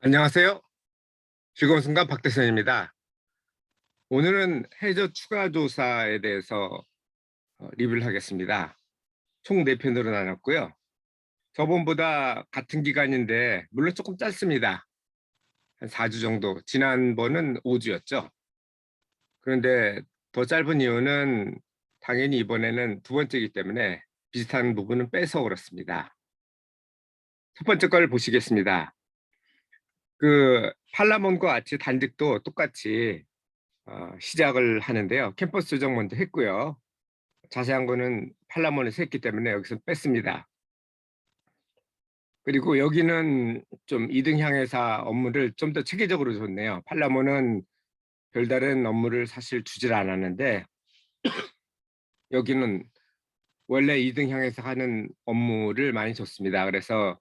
안녕하세요. 즐거운 순간 박대선입니다. 오늘은 해저 추가 조사에 대해서 리뷰를 하겠습니다. 총 4편으로 나눴고요. 저번보다 같은 기간인데 물론 조금 짧습니다. 한 4주 정도. 지난번은 5주였죠. 그런데 더 짧은 이유는 당연히 이번에는 두 번째이기 때문에 비슷한 부분은 빼서 그렇습니다. 첫 번째 걸 보시겠습니다. 그 팔라몬과 아치 단직도 똑같이 시작을 하는데요. 캠퍼스 조정 먼저 했고요. 자세한 거는 팔라몬에서 했기 때문에 여기서 뺐습니다. 그리고 여기는 좀 2등 향해사 업무를 좀 더 체계적으로 줬네요. 팔라몬은 별다른 업무를 사실 주질 않았는데 여기는 원래 2등 향해서 하는 업무를 많이 줬습니다. 그래서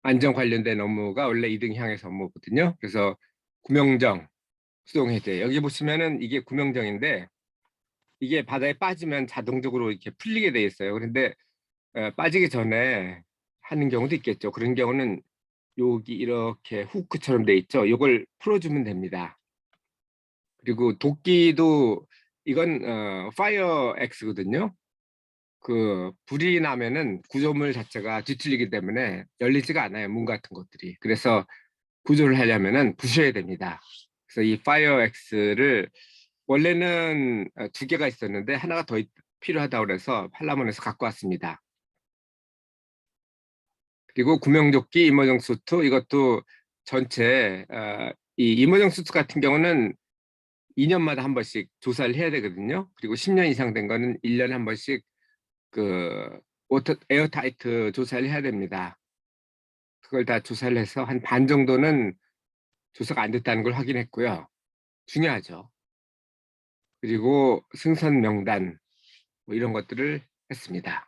안전 관련된 업무가 원래 2등 향해서 업무거든요. 그래서 구명정, 수동해제. 여기 보시면은 이게 구명정인데 이게 바다에 빠지면 자동적으로 이렇게 풀리게 돼 있어요. 그런데 빠지기 전에 하는 경우도 있겠죠. 그런 경우는 여기 이렇게 후크처럼 돼 있죠. 이걸 풀어주면 됩니다. 그리고 도끼도 이건 파이어 X거든요. 그 불이 나면은 구조물 자체가 뒤틀리기 때문에 열리지가 않아요. 문 같은 것들이. 그래서 구조를 하려면은 부셔야 됩니다. 그래서 이 파이어 X를 원래는 2개가 있었는데 하나가 더 필요하다고 그래서 팔라몬에서 갖고 왔습니다. 그리고 구명조끼, 이머정 수트 이것도 전체 이 이머정 수트 같은 경우는 2년마다 한 번씩 조사를 해야 되거든요. 그리고 10년 이상 된 거는 1년에 한 번씩 그 에어타이트 조사를 해야 됩니다. 그걸 다 조사를 해서 한 반 정도는 조사가 안 됐다는 걸 확인했고요. 중요하죠. 그리고 승선 명단 뭐 이런 것들을 했습니다.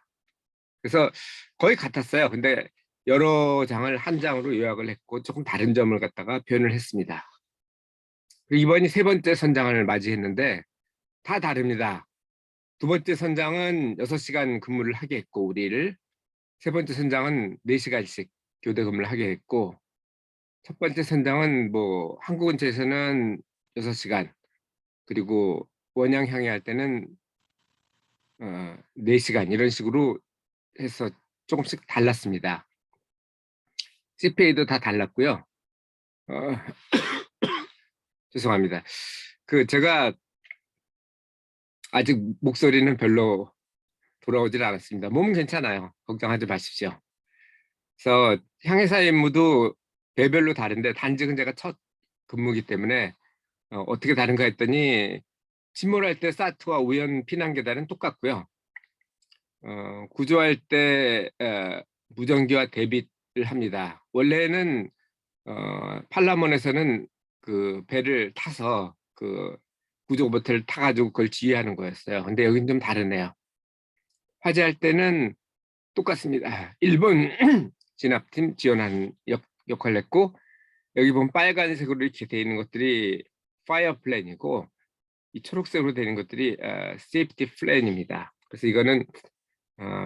그래서 거의 같았어요. 근데 여러 장을 한 장으로 요약을 했고 조금 다른 점을 갖다가 표현을 했습니다. 이번이 세 번째 선장을 맞이했는데 다 다릅니다. 두 번째 선장은 6시간 근무를 하게 했고 우리를 세 번째 선장은 4시간씩 교대 근무를 하게 했고 첫 번째 선장은 뭐 항구근처에서는 6시간 그리고 원양 향해 할 때는 4시간 이런 식으로 해서 조금씩 달랐습니다. CPA도 다 달랐고요. 어, 죄송합니다. 그 제가 아직 목소리는 별로 돌아오질 않았습니다. 몸은 괜찮아요. 걱정하지 마십시오. 그래서 향해사 임무도 배별로 다른데 단직은 제가 첫 근무기 때문에 어떻게 다른가 했더니 침몰할 때 사트와 우연 피난 계단은 똑같고요. 구조할 때 무전기와 대비를 합니다. 원래는 팔라몬에서는 그 배를 타서 그 구조보트를 타가지고 그걸 지휘하는 거였어요. 근데 여긴 좀 다르네요. 화재할 때는 똑같습니다. 일본 진압팀 지원하는 역할을 했고 여기 보면 빨간색으로 이렇게 되어 있는 것들이 파이어 플랜이고 이 초록색으로 되어 있는 것들이 세이프티 플랜입니다. 그래서 이거는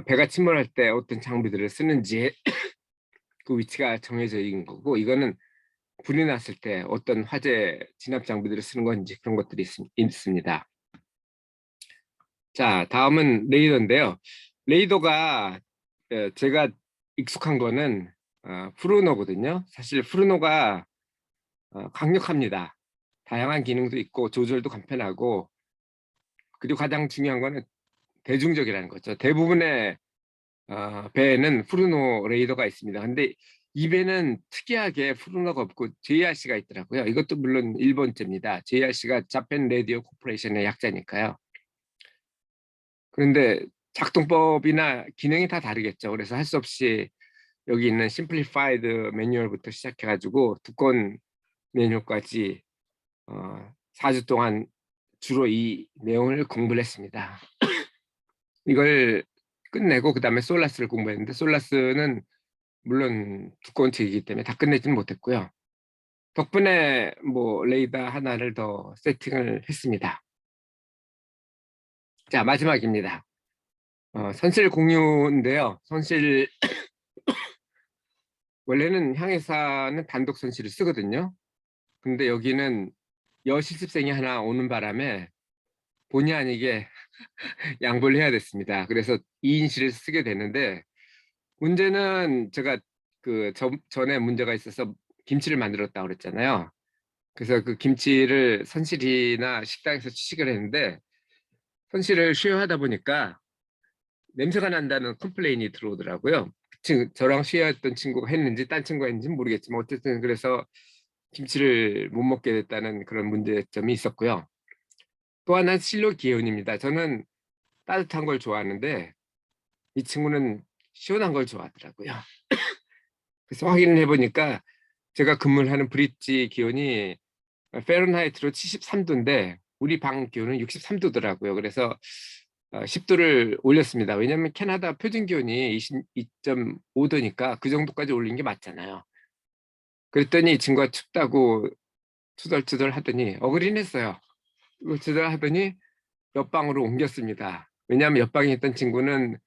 배가 침몰할 때 어떤 장비들을 쓰는지 그 위치가 정해져 있는 거고 이거는 불이 났을 때 어떤 화재 진압 장비들을 쓰는 건지 그런 것들이 있습니다. 자, 다음은 레이더인데요. 레이더가 제가 익숙한 거는 프루노거든요. 사실 프루노가 강력합니다. 다양한 기능도 있고 조절도 간편하고 그리고 가장 중요한 거는 대중적이라는 거죠. 대부분의 배에는 프루노 레이더가 있습니다. 근데 이 배는 특이하게 프루노가 없고 JRC가 있더라고요. 이것도 물론 일본제입니다. JRC가 자펜 레디오 코퍼레이션의 약자니까요. 그런데 작동법이나 기능이 다 다르겠죠. 그래서 할 수 없이 여기 있는 심플리파이드 매뉴얼부터 시작해가지고 두꺼운 매뉴얼까지 4주 동안 주로 이 내용을 공부를 했습니다. 이걸 끝내고 그 다음에 솔라스를 공부했는데 솔라스는 물론 두꺼운 책이기 때문에 다 끝내지는 못했고요. 덕분에 뭐 레이더 하나를 더 세팅을 했습니다. 자, 마지막입니다. 선실 공유인데요. 선실 원래는 향해사는 단독 선실을 쓰거든요. 근데 여기는 여실습생이 하나 오는 바람에 본의 아니게 양보를 해야 됐습니다. 그래서 2인실을 쓰게 되는데, 문제는 제가 전에 문제가 있어서 김치를 만들었다고 그랬잖아요. 그래서 그 김치를 선실이나 식당에서 취식을 했는데, 선실을 쉐어하다 보니까 냄새가 난다는 컴플레인이 들어오더라고요. 저랑 쉐어했던 친구가 했는지 딴 친구가 했는지 모르겠지만, 어쨌든 그래서 김치를 못 먹게 됐다는 그런 문제점이 있었고요. 또 하나는 실로 기운입니다. 저는 따뜻한 걸 좋아하는데 이 친구는 시원한 걸 좋아하더라고요. 그래서 확인을 해보니까 제가 근무를 하는 브릿지 기온이 페른하이트로 73도인데 우리 방 기온은 63도더라고요. 그래서 10도를 올렸습니다. 왜냐하면 캐나다 표준 기온이 22.5도니까 그 정도까지 올린 게 맞잖아요. 그랬더니 이 친구가 춥다고 투덜투덜 하더니 어그린 했어요. 투덜 하더니 옆방으로 옮겼습니다. 왜냐하면 옆방에 있던 친구는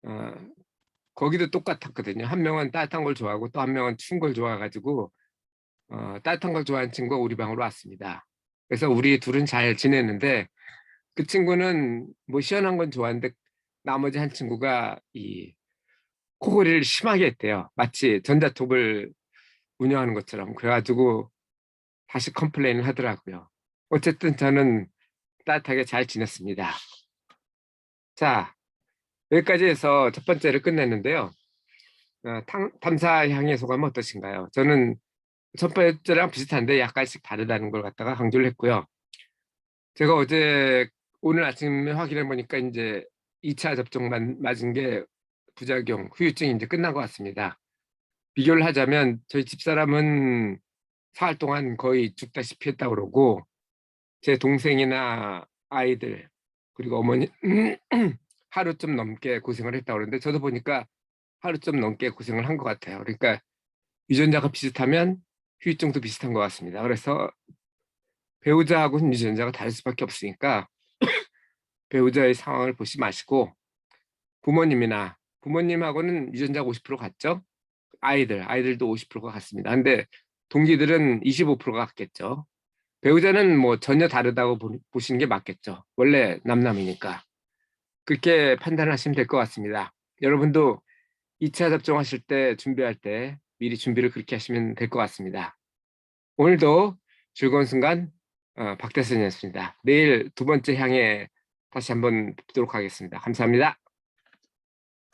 어, 거기도 똑같았거든요. 한 명은 따뜻한 걸 좋아하고 또 한 명은 추운 걸 좋아해가지고 따뜻한 걸 좋아하는 친구가 우리 방으로 왔습니다. 그래서 우리 둘은 잘 지내는데 그 친구는 뭐 시원한 건 좋아하는데 나머지 한 친구가 이 코골이를 심하게 했대요. 마치 전자톱을 운영하는 것처럼. 그래가지고 다시 컴플레인을 하더라고요. 어쨌든 저는 따뜻하게 잘 지냈습니다. 자, 여기까지 해서 첫 번째를 끝냈는데요. 탐사 향의 소감은 어떠신가요? 저는 첫 번째랑 비슷한데 약간씩 다르다는 걸 갖다가 강조를 했고요. 제가 오늘 아침에 확인해 보니까 이제 2차 접종 맞은 게 부작용, 후유증이 이제 끝난 것 같습니다. 비교를 하자면 저희 집사람은 사흘 동안 거의 죽다시피 했다고 그러고 제 동생이나 아이들 그리고 어머니 하루 좀 넘게 고생을 했다고 그러는데 저도 보니까 하루 좀 넘게 고생을 한 것 같아요. 그러니까 유전자가 비슷하면 후유증도 비슷한 것 같습니다. 그래서 배우자하고는 유전자가 다를 수밖에 없으니까 배우자의 상황을 보시 마시고 부모님하고는 유전자가 50% 같죠? 아이들도 50%가 같습니다. 근데 동기들은 25%가 같겠죠. 배우자는 뭐 전혀 다르다고 보시는 게 맞겠죠. 원래 남남이니까. 그렇게 판단하시면 될 것 같습니다. 여러분도 2차 접종하실 때 준비할 때 미리 준비를 그렇게 하시면 될 것 같습니다. 오늘도 즐거운 순간 박대선이었습니다. 내일 두 번째 향에 다시 한번 뵙도록 하겠습니다. 감사합니다.